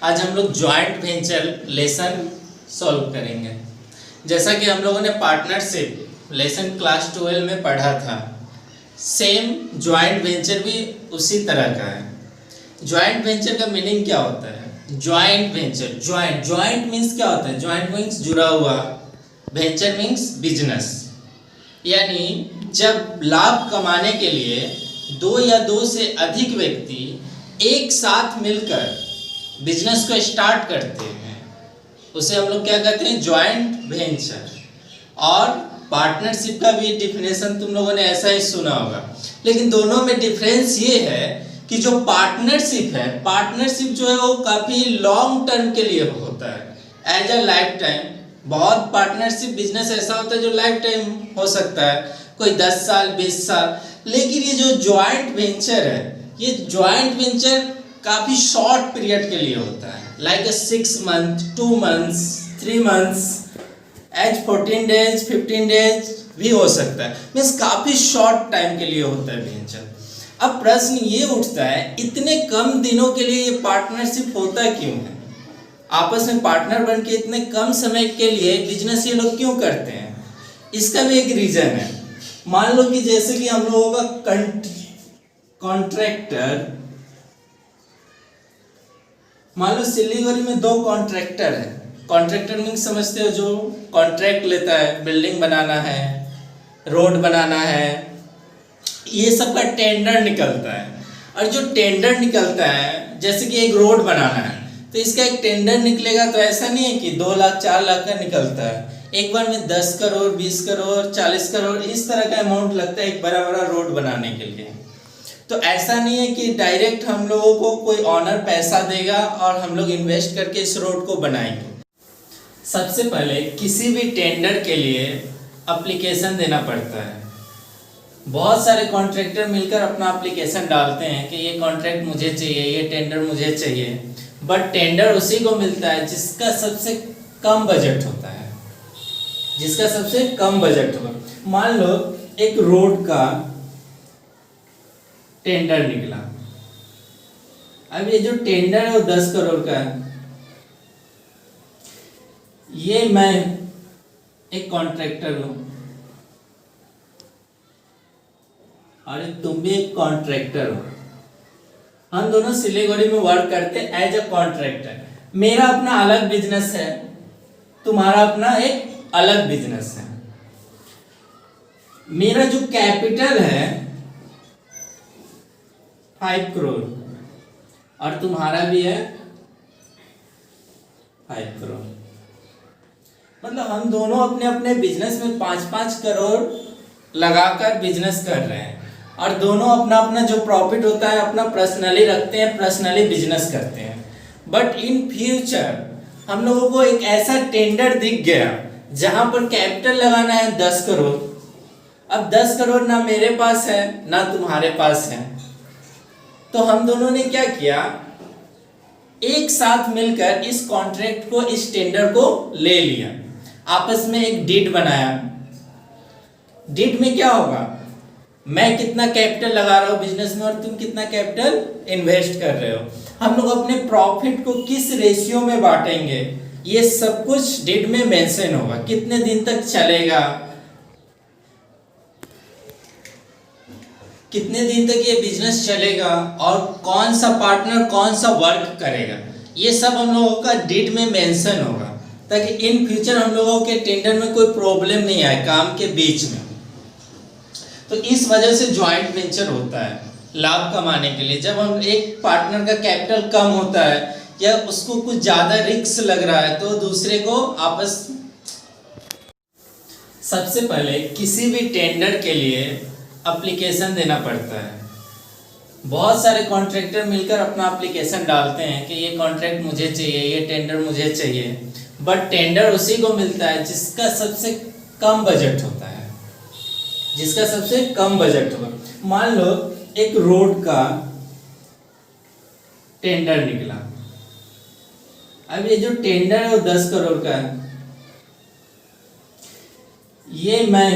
आज हम लोग जॉइंट वेंचर लेसन सॉल्व करेंगे। जैसा कि हम लोगों ने पार्टनरशिप लेसन क्लास 12 में पढ़ा था, सेम जॉइंट वेंचर भी उसी तरह का है। जॉइंट वेंचर का मीनिंग क्या होता है? Joint venture, joint joint means क्या होता है? जॉइंट मीन्स जुड़ा हुआ, वेंचर मीन्स बिजनेस। यानी जब लाभ कमाने के लिए दो या दो से अधिक व्यक्ति एक साथ मिलकर बिजनेस को स्टार्ट करते हैं, उसे हम लोग क्या कहते हैं? Joint venture. और पार्टनरशिप का भी डिफिनेशन तुम लोगों ने ऐसा ही सुना होगा, लेकिन दोनों में डिफरेंस ये है कि जो पार्टनरशिप है, पार्टनरशिप जो है वो काफ़ी लॉन्ग टर्म के लिए होता है, एज अ लाइफ टाइम। बहुत पार्टनरशिप बिजनेस ऐसा होता है जो लाइफ टाइम हो सकता है, कोई 10 साल 20 साल। लेकिन ये जो जॉइंट वेंचर है, ये जॉइंट वेंचर काफ़ी शॉर्ट पीरियड के लिए होता है, like 6 month, 2 months, 3 months, as 14 days 15 days भी हो सकता है। मीन्स काफ़ी शॉर्ट टाइम के लिए होता है वेंचर। अब प्रश्न ये उठता है, इतने कम दिनों के लिए ये पार्टनरशिप होता क्यों है? आपस में पार्टनर बन के इतने कम समय के लिए बिजनेस ये लोग क्यों करते हैं? इसका भी एक रीज़न है। मान लो कि जैसे कि हम लोगों का कॉन्ट्रैक्टर, मान लो सिलीगुड़ी में 2 कॉन्ट्रैक्टर है। कॉन्ट्रैक्टर मीन्स समझते हो, जो कॉन्ट्रैक्ट लेता है, बिल्डिंग बनाना है, रोड बनाना है, ये सब का टेंडर निकलता है। और जो टेंडर निकलता है, जैसे कि एक रोड बनाना है, तो इसका एक टेंडर निकलेगा, तो ऐसा नहीं है कि 2 लाख 4 लाख का निकलता है। एक बार में 10 करोड़ 20 करोड़ 40 करोड़ इस तरह का अमाउंट लगता है एक बड़ा बड़ा रोड बनाने के लिए। तो ऐसा नहीं है कि डायरेक्ट हम लोगों को कोई ऑनर पैसा देगा और हम लोग इन्वेस्ट करके इस रोड को बनाएंगे। सबसे पहले किसी भी टेंडर के लिए एप्लीकेशन देना पड़ता है। बहुत सारे कॉन्ट्रैक्टर मिलकर अपना एप्लीकेशन डालते हैं कि ये कॉन्ट्रैक्ट मुझे चाहिए, ये टेंडर मुझे चाहिए, बट टेंडर उसी को मिलता है जिसका सबसे कम बजट होता है, जिसका सबसे कम बजट होगा। मान लो एक रोड का टेंडर निकला। अब ये जो टेंडर है वो 10 करोड़ का है। ये मैं एक कॉन्ट्रैक्टर हूं और तुम भी एक कॉन्ट्रैक्टर हो। हम दोनों सिलीगुड़ी में वर्क करते हैं एज अ कॉन्ट्रैक्टर। मेरा अपना अलग बिजनेस है, तुम्हारा अपना एक अलग बिजनेस है। मेरा जो कैपिटल है 5 करोड़ और तुम्हारा भी है 5 करोड़। मतलब हम दोनों अपने अपने बिजनेस में 5-5 करोड़ लगाकर बिजनेस कर रहे हैं, और दोनों अपना अपना जो प्रॉफिट होता है अपना पर्सनली रखते हैं, पर्सनली बिजनेस करते हैं। बट इन फ्यूचर हम लोगों को एक ऐसा टेंडर दिख गया जहां पर कैपिटल लगाना है 10 करोड़। अब 10 करोड़ ना मेरे पास है ना तुम्हारे पास है, तो हम दोनों ने क्या किया, एक साथ मिलकर इस कॉन्ट्रैक्ट को, इस टेंडर को ले लिया, आपस में एक डीड बनाया। डीड में क्या होगा, मैं कितना कैपिटल लगा रहा हूं बिजनेस में और तुम कितना कैपिटल इन्वेस्ट कर रहे हो, हम लोग अपने प्रॉफिट को किस रेशियो में बांटेंगे, ये सब कुछ डीड में मेंशन होगा। कितने दिन तक चलेगा, कितने दिन तक ये बिजनेस चलेगा, और कौन सा पार्टनर कौन सा वर्क करेगा, ये सब हम लोगों का डीड में मेंशन होगा, ताकि इन फ्यूचर हम लोगों के टेंडर में कोई प्रॉब्लम नहीं आए काम के बीच में। तो इस वजह से जॉइंट वेंचर होता है लाभ कमाने के लिए। जब हम एक पार्टनर का कैपिटल कम होता है या उसको कुछ ज़्यादा रिस्क लग रहा है, तो दूसरे को आपस। सबसे पहले किसी भी टेंडर के लिए एप्लीकेशन देना पड़ता है। बहुत सारे कॉन्ट्रैक्टर मिलकर अपना एप्लीकेशन डालते हैं कि ये कॉन्ट्रैक्ट मुझे चाहिए, ये टेंडर मुझे चाहिए, बट टेंडर उसी को मिलता है जिसका सबसे कम बजट होता है, जिसका सबसे कम बजट होगा। मान लो एक रोड का टेंडर निकला। अब ये जो टेंडर है वो 10 करोड़ का है। ये मैं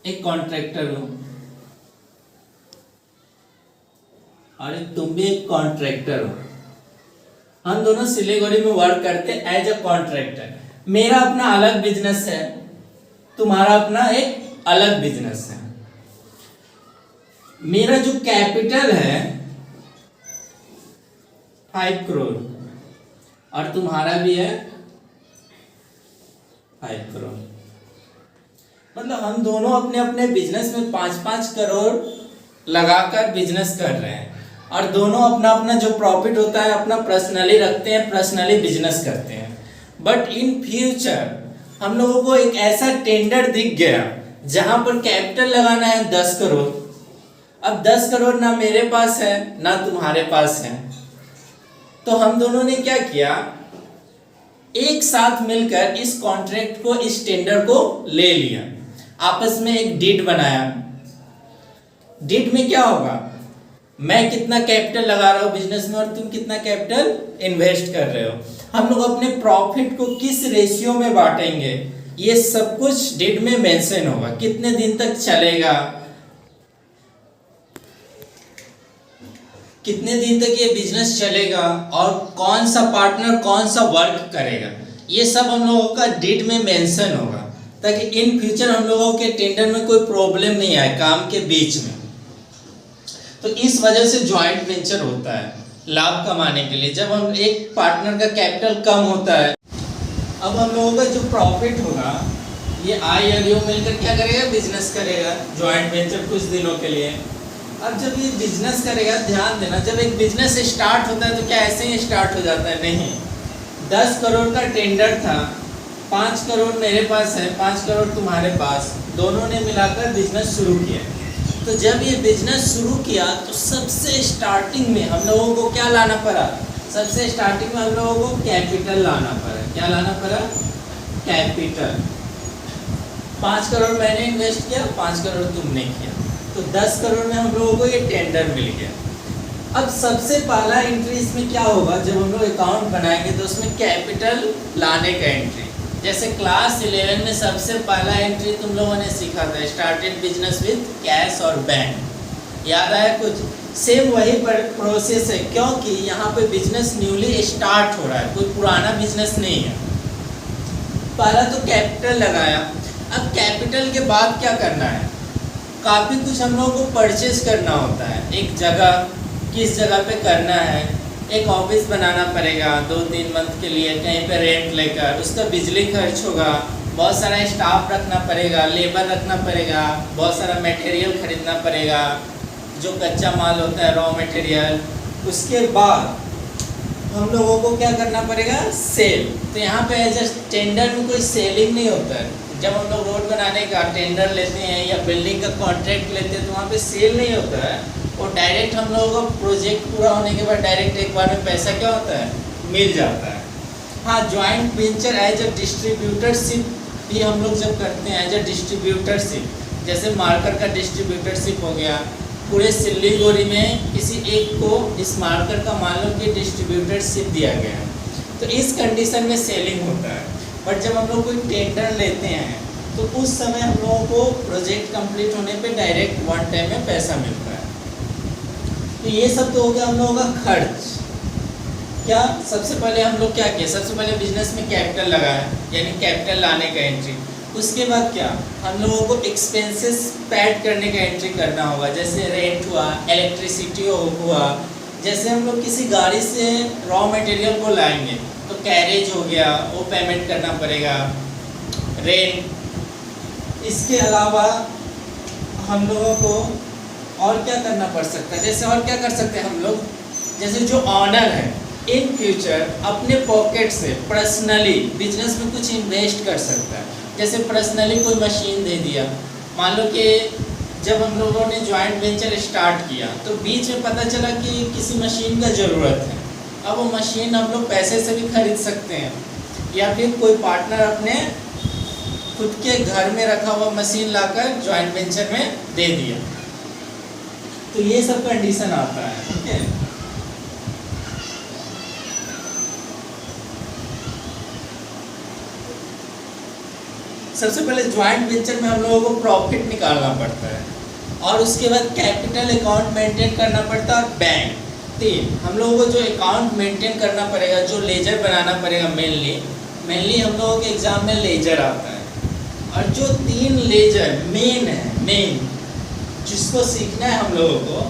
एक कॉन्ट्रैक्टर हूं और तुम भी एक कॉन्ट्रैक्टर हो। हम दोनों सिलीगुड़ी में वर्क करते एज अ कॉन्ट्रैक्टर। मेरा अपना अलग बिजनेस है, तुम्हारा अपना एक अलग बिजनेस है। मेरा जो कैपिटल है 5 करोड़ और तुम्हारा भी है 5 करोड़। मतलब हम दोनों अपने अपने बिजनेस में 5-5 करोड़ लगाकर बिजनेस कर रहे हैं और दोनों अपना अपना जो प्रॉफिट होता है अपना पर्सनली रखते हैं, पर्सनली बिजनेस करते हैं। बट इन फ्यूचर हम लोगों को एक ऐसा टेंडर दिख गया जहां पर कैपिटल लगाना है 10 करोड़। अब 10 करोड़ ना मेरे पास है ना तुम्हारे पास है, तो हम दोनों ने क्या किया, एक साथ मिलकर इस कॉन्ट्रैक्ट को, इस टेंडर को ले लिया, आपस में एक डीड बनाया। डीड में क्या होगा, मैं कितना कैपिटल लगा रहा हूं बिजनेस में और तुम कितना कैपिटल इन्वेस्ट कर रहे हो, हम लोग अपने प्रॉफिट को किस रेशियो में बांटेंगे, ये सब कुछ डीड में मेंशन होगा। कितने दिन तक चलेगा, कितने दिन तक ये बिजनेस चलेगा और कौन सा पार्टनर कौन सा वर्क करेगा, ये सब हम लोगों का डीड में मेंशन होगा, ताकि इन फ्यूचर हम लोगों के टेंडर में कोई प्रॉब्लम नहीं आए काम के बीच में। तो इस वजह से जॉइंट वेंचर होता है लाभ कमाने के लिए। जब हम एक पार्टनर का कैपिटल कम होता है, अब हम लोगों का जो प्रॉफिट होगा ये आई और यू मिलकर क्या करेगा, बिजनेस करेगा जॉइंट वेंचर कुछ दिनों के लिए। अब जब ये बिजनेस करेगा, ध्यान देना, जब एक बिजनेस स्टार्ट होता है तो क्या ऐसे ही स्टार्ट हो जाता है, नहीं। 10 करोड़ का टेंडर था, 5 करोड़ मेरे पास है, 5 करोड़ तुम्हारे पास, दोनों ने मिलाकर बिजनेस शुरू किया। तो जब ये बिजनेस शुरू किया तो सबसे स्टार्टिंग में हम लोगों को क्या लाना पड़ा, सबसे स्टार्टिंग में हम लोगों को कैपिटल लाना पड़ा। क्या लाना पड़ा, कैपिटल। 5 करोड़ मैंने इन्वेस्ट किया, 5 करोड़ तुमने किया, तो 10 करोड़ में हम लोगों को ये टेंडर मिल गया। अब सबसे पहला एंट्री इसमें क्या होगा, जब हम लोग अकाउंट बनाएंगे तो उसमें कैपिटल लाने का एंट्री, जैसे क्लास 11 में सबसे पहला एंट्री तुम लोगों ने सीखा था, स्टार्टेड बिजनेस विद कैश और बैंक, याद आया कुछ। सेम वही प्रोसेस है, क्योंकि यहाँ पे बिजनेस न्यूली स्टार्ट हो रहा है, कोई पुराना बिजनेस नहीं है। पहला तो कैपिटल लगाया। अब कैपिटल के बाद क्या करना है, काफ़ी कुछ हम लोगों को परचेज करना होता है। एक जगह, किस जगह पे करना है, एक ऑफिस बनाना पड़ेगा 2-3 मंथ के लिए कहीं पे रेंट लेकर, उसका बिजली खर्च होगा, बहुत सारा स्टाफ रखना पड़ेगा, लेबर रखना पड़ेगा, बहुत सारा मटेरियल खरीदना पड़ेगा, जो कच्चा माल होता है रॉ मटेरियल। उसके बाद हम लोगों को क्या करना पड़ेगा, सेल। तो यहाँ पे एज टेंडर में कोई सेलिंग नहीं होता है। जब हम लोग रोड बनाने का टेंडर लेते हैं या बिल्डिंग का कॉन्ट्रैक्ट लेते हैं तो वहाँ पे सेल नहीं होता है, और डायरेक्ट हम लोगों का प्रोजेक्ट पूरा होने के बाद डायरेक्ट एक बार में पैसा क्या होता है, मिल जाता है। हाँ, joint venture as a distributorship भी हम लोग जब करते हैं, एज अ डिस्ट्रीब्यूटरशिप, जैसे मार्कर का डिस्ट्रीब्यूटरशिप हो गया, पूरे सिलीगुड़ी में किसी एक को इस मार्कर का मान लो कि डिस्ट्रीब्यूटरशिप दिया गया है, तो इस कंडीशन में सेलिंग होता है। बट जब हम लोग कोई टेंडर लेते हैं तो उस समय हम लोगों को प्रोजेक्ट कंप्लीट होने पे डायरेक्ट वन टाइम में पैसा मिलता है। तो ये सब तो हो गया हम लोगों का खर्च। क्या सबसे पहले हम लोग क्या किए, सबसे पहले बिजनेस में कैपिटल लगाया, यानी कैपिटल लाने का एंट्री। उसके बाद क्या, हम लोगों को एक्सपेंसेस पैड करने का एंट्री करना होगा, जैसे रेंट हुआ, इलेक्ट्रिसिटी हुआ। जैसे हम लोग किसी गाड़ी से रॉ मटेरियल को लाएंगे तो कैरेज हो गया, वो पेमेंट करना पड़ेगा, रेंट। इसके अलावा हम लोगों को और क्या करना पड़ सकता है, जैसे और क्या कर सकते हैं हम लोग, जैसे जो ऑनर है इन फ्यूचर अपने पॉकेट से पर्सनली बिजनेस में कुछ इन्वेस्ट कर सकता है। जैसे पर्सनली कोई मशीन दे दिया, मान लो कि जब हम लोगों ने जॉइंट वेंचर स्टार्ट किया तो बीच में पता चला कि किसी मशीन का ज़रूरत है, अब वो मशीन हम लोग पैसे से भी खरीद सकते हैं, या फिर कोई पार्टनर अपने खुद के घर में रखा हुआ मशीन लाकर जॉइंट वेंचर में दे दिया। तो ये सब कंडीशन आता है, ठीक है। सबसे पहले जॉइंट वेंचर में हम लोगों को प्रॉफिट निकालना पड़ता है, और उसके बाद कैपिटल अकाउंट मेंटेन करना पड़ता है, और बैंक। तीन हम लोगों को जो अकाउंट मेंटेन करना पड़ेगा, जो लेजर बनाना पड़ेगा, मेनली हम लोगों के एग्जाम में लेजर आता है। और जो तीन लेजर मेन जिसको सीखना है हम लोगों को,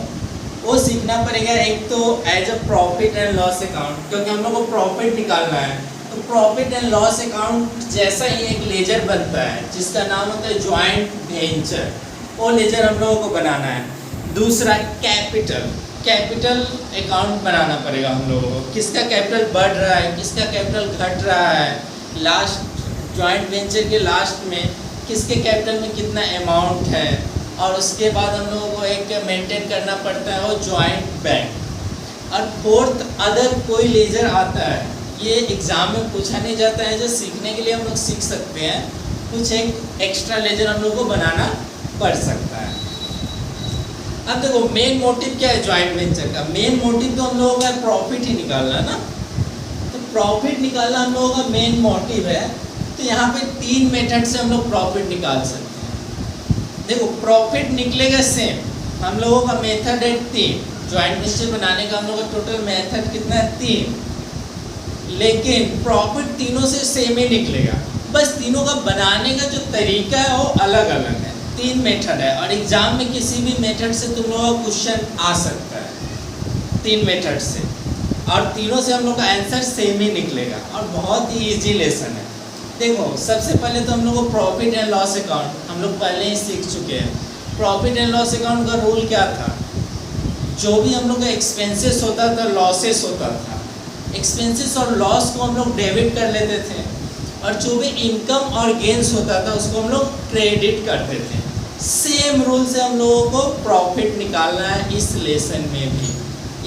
वो सीखना पड़ेगा। एक तो as a profit and loss account, क्योंकि हम लोग को प्रॉफिट निकालना है, तो प्रॉफिट एंड लॉस अकाउंट जैसा ही एक लेजर बनता है जिसका नाम होता है जॉइंट वेंचर, वो लेजर हम लोगों को बनाना है। दूसरा कैपिटल अकाउंट बनाना पड़ेगा हम लोगों को, किसका कैपिटल बढ़ रहा है, किसका कैपिटल घट रहा है, लास्ट जॉइंट वेंचर के लास्ट में किसके कैपिटल में कितना अमाउंट है। और उसके बाद हम लोगों को एक मेंटेन करना पड़ता है वो जॉइंट बैंक। और फोर्थ अदर कोई लेजर आता है, ये एग्ज़ाम में पूछा नहीं जाता है, जो सीखने के लिए हम लोग सीख सकते हैं, कुछ एक एक्स्ट्रा लेजर हम लोग को बनाना पड़ सकता है। अब देखो मेन मोटिव क्या है जॉइंट वेंचर का, मेन मोटिव तो हम लोगों का प्रॉफिट ही निकालना ना, तो प्रॉफिट निकालना हम लोगों का मेन मोटिव है। तो यहाँ पे तीन मेथड से हम लोग प्रॉफिट निकाल सकते हैं। देखो प्रॉफिट निकलेगा सेम, हम लोगों का मेथड है तीन, जॉइंट वेंचर बनाने का हम लोग का टोटल मेथड कितना है, तीन, लेकिन प्रॉफिट तीनों से सेम ही निकलेगा, बस तीनों का बनाने का जो तरीका है वो अलग अलग है। तीन मेथड है और एग्जाम में किसी भी मेथड से तुम लोगों का क्वेश्चन आ सकता है, तीन मेथड से, और तीनों से हम लोग का आंसर सेम ही निकलेगा और बहुत ही इजी लेसन है। देखो सबसे पहले तो हम लोग को प्रॉफिट एंड लॉस अकाउंट हम लोग पहले ही सीख चुके हैं। प्रॉफिट एंड लॉस अकाउंट का रूल क्या था, जो भी हम लोग का एक्सपेंसेस होता था, लॉसेस होता था, एक्सपेंसेस और लॉस को हम लोग डेबिट कर लेते थे, और जो भी इनकम और गेंस होता था उसको हम लोग क्रेडिट करते थे। सेम रूल से हम लोगों को प्रॉफिट निकालना है इस लेसन में भी।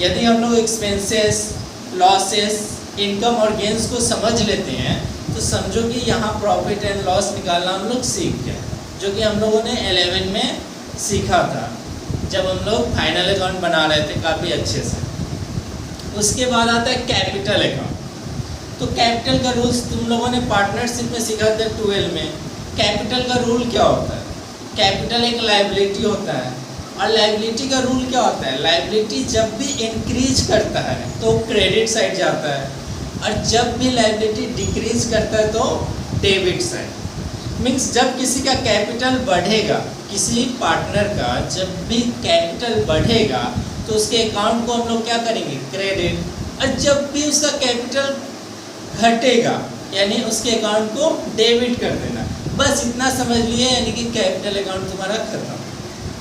यदि हम लोग एक्सपेंसेस, लॉसेस, इनकम और गेंस को समझ लेते हैं तो समझो कि यहाँ प्रॉफिट एंड लॉस निकालना हम लोग सीख गए, जो कि हम लोगों ने 11 में सीखा था जब हम लोग फाइनल अकाउंट बना रहे थे काफ़ी अच्छे से। उसके बाद आता है कैपिटल अकाउंट। तो कैपिटल का रूल्स तुम लोगों ने पार्टनरशिप में सीखा था 12 में। कैपिटल का रूल क्या होता है, कैपिटल एक लायबिलिटी होता है, और लायबिलिटी का रूल क्या होता है, लायबिलिटी जब भी इंक्रीज करता है तो क्रेडिट साइड जाता है, और जब भी लायबिलिटी डिक्रीज करता है तो डेबिट साइड। मीन्स जब किसी का कैपिटल बढ़ेगा, किसी पार्टनर का जब भी कैपिटल बढ़ेगा तो उसके अकाउंट को हम लोग क्या करेंगे, क्रेडिट, और जब भी उसका कैपिटल घटेगा यानी उसके अकाउंट को डेबिट कर देना। बस इतना समझ लिए, यानी कि कैपिटल अकाउंट तुम्हारा खत्म।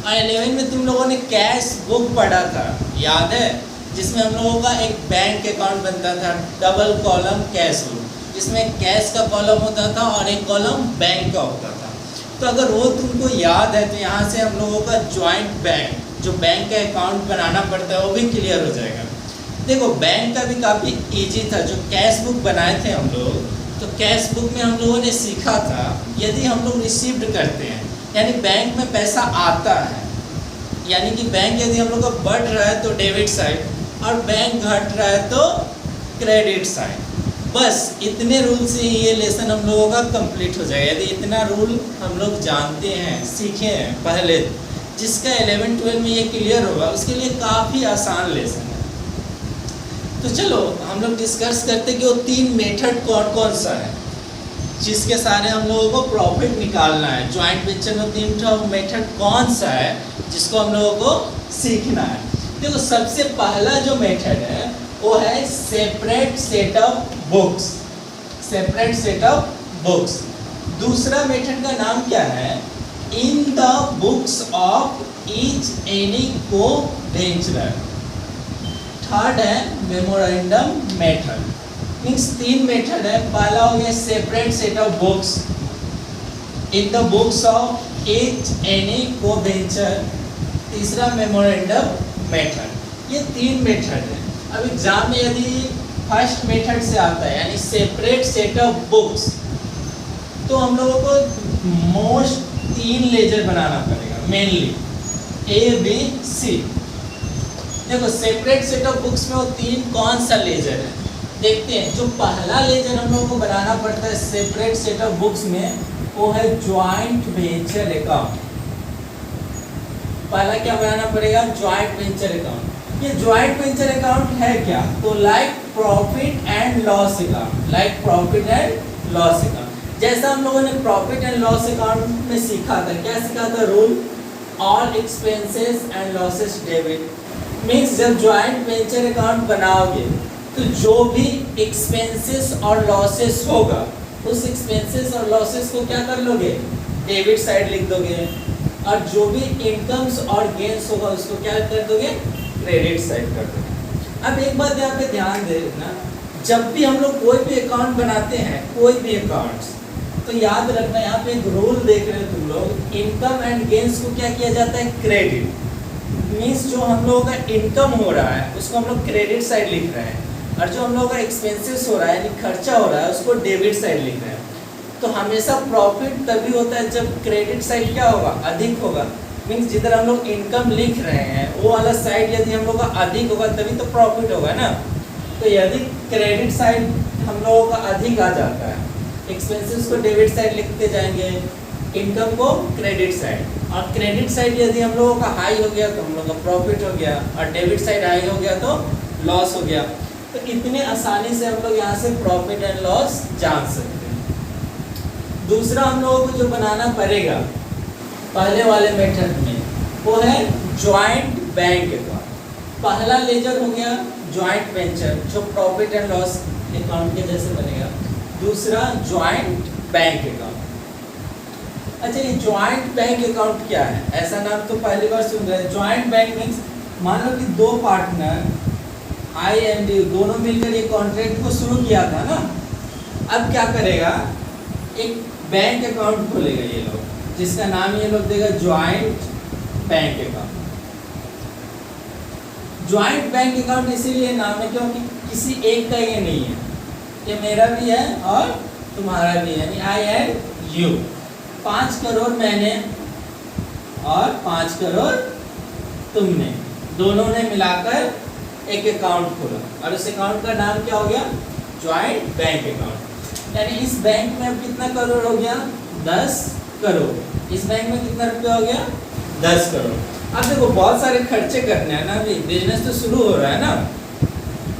और 11 में तुम लोगों ने कैश बुक पढ़ा था, याद है, जिसमें हम लोगों का एक बैंक अकाउंट बनता था, डबल कॉलम कैश बुक, जिसमें कैश का कॉलम होता था और एक कॉलम बैंक का होता था। तो अगर वो तुमको याद है तो यहाँ से हम लोगों का जॉइंट बैंक, जो बैंक का अकाउंट बनाना पड़ता है, वो भी क्लियर हो जाएगा। देखो बैंक का भी काफ़ी इजी था, जो कैश बुक बनाए थे हम लोग, तो कैश बुक में हम लोगों ने सीखा था यदि हम लोग रिसीव्ड करते हैं, यानी बैंक में पैसा आता है, यानी कि बैंक यदि हम लोग का बढ़ रहा है तो डेबिट साइड, और बैंक घट रहा है तो क्रेडिट साइड। बस इतने रूल से ही ये लेसन हम लोगों का कंप्लीट हो जाएगा। यदि इतना रूल हम लोग जानते हैं, सीखे हैं पहले, जिसका 11-12 में ये क्लियर होगा उसके लिए काफ़ी आसान लेसन है। तो चलो हम लोग डिस्कस करते कि वो तीन मेथड कौन कौन सा है जिसके सारे हम लोगों को प्रॉफिट निकालना है। जॉइंट वेंचर में तीन मेथड कौन सा है जिसको हम लोगों को सीखना है। देखो सबसे पहला जो मेथड है वो है separate set of books, separate set of books. दूसरा मेथड का नाम क्या है, in the books of each any को वेंचरर। थर्ड है मेमोरेंडम मेथड। मीन्स तीन मेथड है। पहला हो गया separate set of books, in the books of each any co venture. तीसरा मेमोरेंडम मेथड। ये तीन मेथड है। अब एग्जाम में यदि फर्स्ट मेथड से आता है यानी सेपरेट सेट ऑफ बुक्स, तो हम लोगों को मोस्ट तीन लेजर बनाना पड़ेगा, मेनली ABC। देखो सेपरेट सेट ऑफ बुक्स में वो तीन कौन सा लेजर है देखते हैं। जो पहला लेजर हम लोगों को बनाना पड़ता है सेपरेट सेट ऑफ बुक्स में, वो है जॉइंट वेंचर अकाउंट। पहला क्या बनाना पड़ेगा, जॉइंट वेंचर अकाउंट। ये ज्वाइंट वेंचर अकाउंट है क्या? तो like profit and loss account, like profit and loss account. जैसा हम लोगों ने प्रॉफिट एंड लॉस अकाउंट में सीखा था, क्या सीखा था? Rule all expenses and losses debit. Means जब ज्वाइंट वेंचर अकाउंट बनाओगे तो जो भी एक्सपेंसेस और लॉसेस होगा उस एक्सपेंसेस और लॉसेस को क्या कर लोगे? डेबिट साइड लिख दोगे, और जो भी इनकम्स और गेन्स होगा उसको क्या कर दोगे? क्रेडिट साइड कर दोगे। अब एक बात यहाँ पे ध्यान देना, जब भी हम लोग कोई भी अकाउंट बनाते हैं, कोई भी अकाउंट्स, तो याद रखना यहाँ पे एक रूल देख रहे हो तुम लोग, इनकम एंड गेन्स को क्या किया जाता है? क्रेडिट। मीन्स जो हम लोगों का इनकम हो रहा है उसको हम लोग क्रेडिट साइड लिख रहे हैं, और जो हम लोगों का एक्सपेंसेस हो रहा है यानी खर्चा हो रहा है उसको डेबिट साइड लिख रहे हैं। तो हमेशा प्रॉफिट तभी होता है जब क्रेडिट साइड क्या होगा? अधिक होगा। मीन्स जिधर हम लोग इनकम लिख रहे हैं वो वाला साइड यदि हम लोग का अधिक होगा तभी तो प्रॉफिट होगा ना। तो यदि क्रेडिट साइड हम लोगों का अधिक आ जाता है, एक्सपेंसेस को डेबिट साइड लिखते जाएंगे, इनकम को क्रेडिट साइड, और क्रेडिट साइड यदि हम लोगों का हाई हो गया तो हम लोग का प्रॉफिट हो गया, और डेबिट साइड हाई हो गया तो लॉस हो गया। तो इतने आसानी से हम लोग यहाँ से प्रॉफिट एंड लॉस जान सकते हैं। दूसरा हम लोगों को जो बनाना पड़ेगा पहले वाले मेथड में वो है ज्वाइंट बैंक अकाउंट। पहला लेजर हो गया ज्वाइंट वेंचर जो प्रॉफिट एंड लॉस अकाउंट के जैसे बनेगा, दूसरा ज्वाइंट बैंक अकाउंट। अच्छा, ये ज्वाइंट बैंक अकाउंट क्या है? ऐसा नाम तो पहली बार सुन रहे हैं। ज्वाइंट बैंक मीन्स मान लो कि दो पार्टनर आई एंड यू दोनों मिलकर ये कॉन्ट्रैक्ट को शुरू किया था ना। अब क्या करेगा? एक बैंक अकाउंट खोलेगा ये लोग, जिसका नाम ये लोग देगा joint bank account. Joint bank account इसीलिए नाम है क्योंकि किसी एक का ये नहीं है, ये मेरा भी है और तुम्हारा भी है, यानी आई एंड यू। 5 करोड़ मैंने और 5 करोड़ तुमने, दोनों ने मिलाकर एक अकाउंट खोला, और उस अकाउंट का नाम क्या हो गया? Joint bank account. यानी इस बैंक में अब कितना करोड़ हो गया? 10 करोड़। इस बैंक में कितना रुपया हो गया? 10 करोड़। अब देखो बहुत सारे खर्चे करने हैं ना, अभी बिजनेस तो शुरू हो रहा है ना।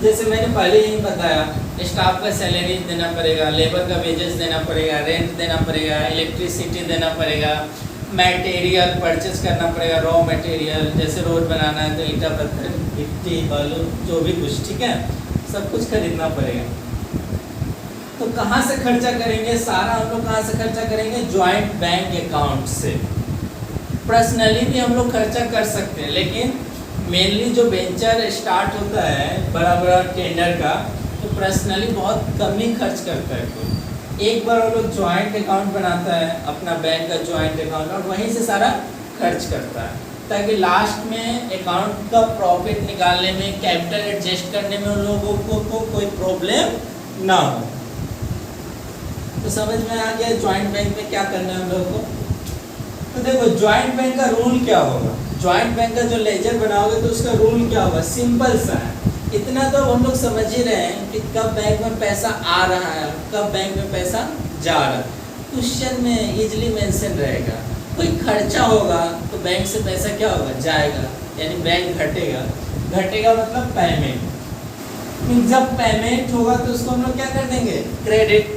जैसे मैंने पहले ही बताया, स्टाफ का सैलरी देना पड़ेगा, लेबर का वेजेस देना पड़ेगा, रेंट देना पड़ेगा, इलेक्ट्रिसिटी देना पड़ेगा, मटेरियल परचेस करना पड़ेगा, रॉ मटेरियल, जैसे रोड बनाना है तो ईटा पत्थर गिट्टी बालू जो भी कुछ, ठीक है, सब कुछ खरीदना पड़ेगा। तो कहाँ से खर्चा करेंगे? सारा हम लोग कहाँ से खर्चा करेंगे? ज्वाइंट बैंक अकाउंट से। पर्सनली भी हम लोग खर्चा कर सकते हैं, लेकिन मेनली जो वेंचर स्टार्ट होता है बड़ा बड़ा टेंडर का, तो पर्सनली बहुत कम ही खर्च करता है कोई। एक बार वो लोग ज्वाइंट अकाउंट बनाता है अपना बैंक का ज्वाइंट अकाउंट, और वहीं से सारा खर्च करता है, ताकि लास्ट में अकाउंट का प्रॉफिट निकालने में, कैपिटल एडजस्ट करने में उन लोगों को कोई प्रॉब्लम ना हो। तो समझ में आ गया ज्वाइंट बैंक में क्या करना है हम लोगों को। तो देखो ज्वाइंट बैंक का रूल क्या होगा? ज्वाइंट बैंक का जो लेजर बनाओगे तो उसका रूल क्या होगा? सिंपल सा है। इतना तो हम लोग समझ ही रहे हैं कि कब बैंक में पैसा आ रहा है, कब बैंक में पैसा जा रहा है। क्वेश्चन में इजीली मेंशन रहेगा। कोई खर्चा होगा तो बैंक से पैसा क्या होगा? जाएगा, यानी बैंक घटेगा। घटेगा मतलब पेमेंट। जब पेमेंट होगा तो उसको हम लोग क्या कर देंगे? क्रेडिट।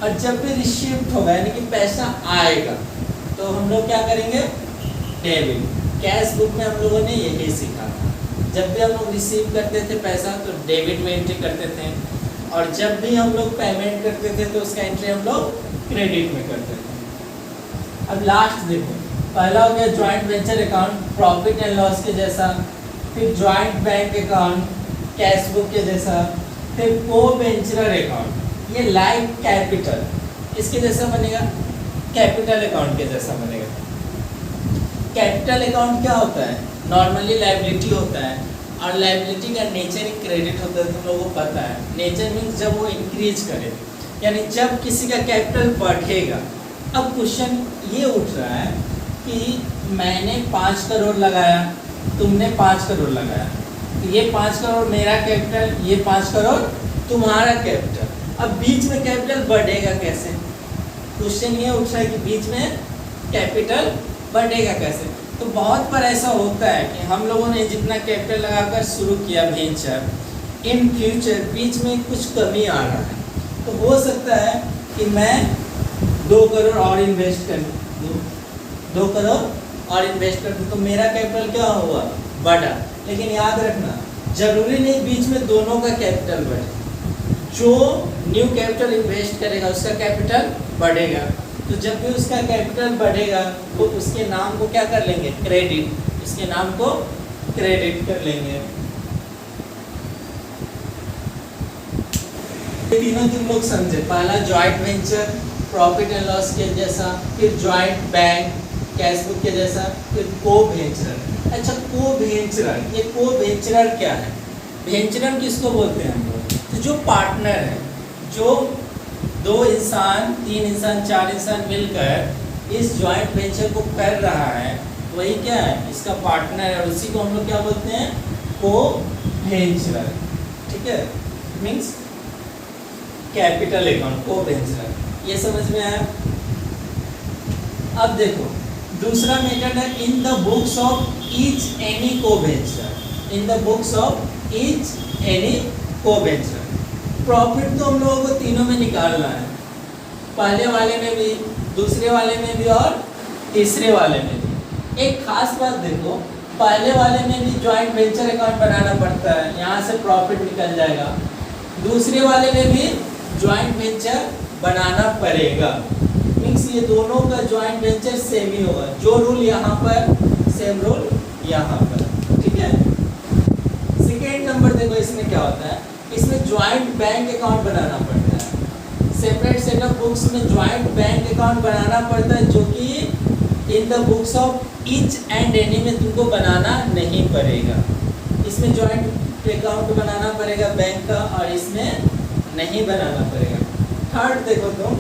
और जब भी रिसीव्ड होगा यानी कि पैसा आएगा तो हम लोग क्या करेंगे? डेबिट। कैश बुक में हम लोगों ने यही सीखा था। जब भी हम लोग रिसीव करते थे पैसा तो डेबिट में एंट्री करते थे, और जब भी हम लोग पेमेंट करते थे तो उसका एंट्री हम लोग क्रेडिट में करते थे। अब लास्ट देखो, पहला हो गया joint venture account profit and loss के जैसा, फिर joint bank account cash book के जैसा, फिर को वेंचरर अकाउंट ये लाइक कैपिटल इसके जैसा बनेगा, कैपिटल अकाउंट के जैसा बनेगा। कैपिटल अकाउंट क्या होता है? नॉर्मली लायबिलिटी होता है, और लायबिलिटी का नेचर ही क्रेडिट होता है, तुम लोगों को पता है। नेचर मीन्स जब वो इंक्रीज करे, यानी जब किसी का कैपिटल बढ़ेगा। अब क्वेश्चन ये उठ रहा है कि मैंने 5 करोड़ लगाया, तुमने 5 करोड़ लगाया, तो ये 5 करोड़ मेरा कैपिटल, ये 5 करोड़ तुम्हारा कैपिटल। अब बीच में कैपिटल बढ़ेगा कैसे? क्वेश्चन ये उठ रहा है कि बीच में कैपिटल बढ़ेगा कैसे? तो बहुत बार ऐसा होता है कि हम लोगों ने जितना कैपिटल लगाकर शुरू किया वेंचर, इन फ्यूचर बीच में कुछ कमी आ रहा है, तो हो सकता है कि मैं 2 करोड़ और इन्वेस्ट कर दूँ, 2 करोड़ और इन्वेस्ट कर दूँ, तो मेरा कैपिटल क्या हुआ, बढ़ा। लेकिन याद रखना, जरूरी नहीं बीच में दोनों का कैपिटल बढ़े। जो न्यू कैपिटल इन्वेस्ट करेगा उसका कैपिटल बढ़ेगा, तो जब भी उसका कैपिटल बढ़ेगा तो उसके नाम को क्या कर लेंगे, क्रेडिट, उसके नाम को क्रेडिट कर लेंगे। तीनों तुम लोग समझे, पहला joint venture profit and loss के जैसा, फिर जॉइंट बैंक कैश बुक के जैसा, फिर को वेंचर। अच्छा, को वेंचर, ये को वेंचर क्या है? वेंचर किसको बोलते हैं हम लोग? तो जो पार्टनर है, जो 2 इंसान, 3 इंसान, 4 इंसान मिलकर इस जॉइंट वेंचर को कर रहा है, वही क्या है, इसका पार्टनर है, और उसी को हम लोग क्या बोलते हैं, को वेंचर। ठीक है, means capital account, co venture. ये समझ में आया? अब देखो दूसरा मेथड है in the books of each any co venture. In the books of each any co venture. Profit तो हम लोगों को तीनों में निकालना है, पहले वाले में भी, दूसरे वाले में भी और तीसरे वाले में भी। एक खास बात देखो, पहले वाले में भी जॉइंट वेंचर अकाउंट बनाना पड़ता है, यहाँ से प्रॉफिट निकल जाएगा। दूसरे वाले में भी जॉइंट वेंचर बनाना पड़ेगा, मीन्स ये दोनों का जॉइंट वेंचर सेम ही होगा। जो रूल यहाँ पर सेम रूल यहाँ पर। ठीक है, सेकेंड नंबर देखो, इसमें क्या होता है, इसमें जॉइंट बैंक अकाउंट बनाना पड़ता है। सेपरेट सेट ऑफ बुक्स में जॉइंट बैंक अकाउंट बनाना पड़ता है, जो कि इन the books of each and any में तुमको बनाना नहीं पड़ेगा। इसमें जॉइंट अकाउंट बनाना पड़ेगा बैंक का, और इसमें नहीं बनाना पड़ेगा। थर्ड देखो तुम,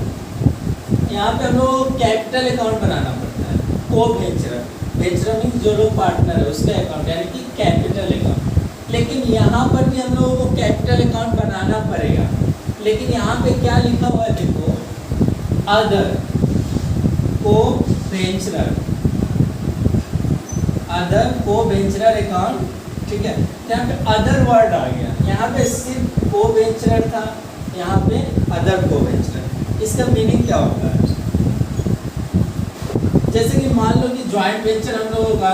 यहाँ पे हम लोग कैपिटल अकाउंट बनाना पड़ता है, को वेंचर। वेंचर मीन्स जो लोग पार्टनर है उसका अकाउंट, यानी कि कैपिटल अकाउंट। लेकिन यहाँ पर भी हम लोगों को कैपिटल अकाउंट बनाना पड़ेगा, लेकिन यहाँ पे क्या लिखा हुआ है देखो, अदर को वेंचर, अदर को वेंचर अकाउंट। ठीक है, यहाँ पे अदर वर्ड आ गया, यहाँ पे सिर्फ को वेंचर था, यहाँ पे अदर को वेंचर। इसका मीनिंग क्या होता है? जैसे कि मान लो कि जॉइंट वेंचर हम लोगों का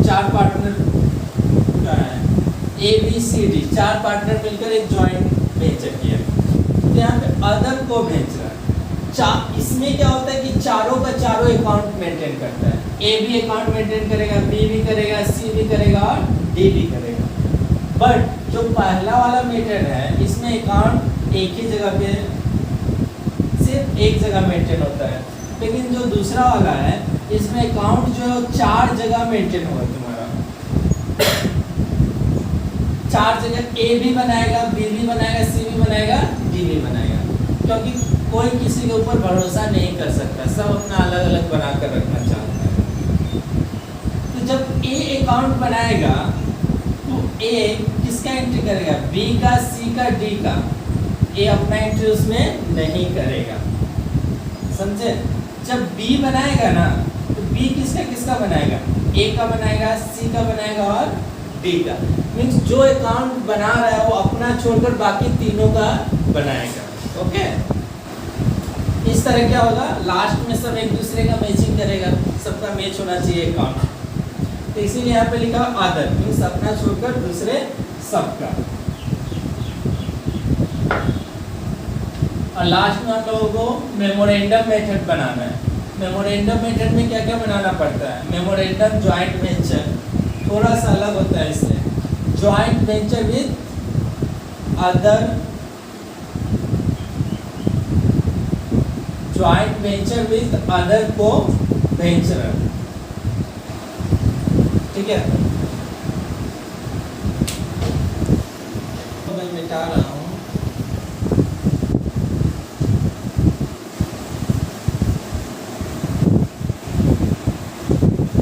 4 पार्टनर का है, ABCD, 4 पार्टनर मिलकर एक जॉइंट वेंचर किया। तो यहाँ पे अदर को वेंचर, इसमें क्या होता है कि चारों का चारों अकाउंट मेंटेन करता है। A भी अकाउंट मेंटेन करेगा, B भी करेगा, C भी करेगा और D भी करेगा। बट जो पहला वाला मेथड है, इसमें अकाउंट एक ही जगह पे, सिर्फ एक जगह मेंटेन होता है। लेकिन जो दूसरा वाला है, इसमें अकाउंट जो है 4 जगह मेंटेन होगा तुम्हारा। 4 जगह A भी बनाएगा, B भी बनाएगा, C भी बनाएगा, D भी बनाएगा, क्योंकि कोई किसी के ऊपर भरोसा नहीं कर सकता, सब अपना अलग अलग बना कर रखना चाहता है। तो जब A अकाउंट बनाएगा तो A किसका एंट्री करेगा, B का, C का, D का। A अपना एंट्री उसमें नहीं करेगा, समझे? जब B बनाएगा ना, तो B किसका किसका बनाएगा, A का बनाएगा, C का बनाएगा और D का। मीन्स जो अकाउंट बना रहा है वो अपना छोड़कर बाकी तीनों का बनाएगा। ओके, इस तरह क्या होगा, लास्ट में सब एक दूसरे का मैचिंग करेगा, सबका मैच होना चाहिए अकाउंट। तो इसीलिए यहाँ पे लिखा अदर, मीन्स अपना छोड़कर दूसरे सबका। और लास्ट में हम लोगों को मेमोरेंडम मेथड बनाना है। मेमोरेंडम मेथड में क्या क्या बनाना पड़ता है? मेमोरेंडम जॉइंट वेंचर थोड़ा सा अलग होता है इससे, joint venture with other, joint venture with other को वेंचर। ठीक है, तो मैं मिटा रहा हूँ।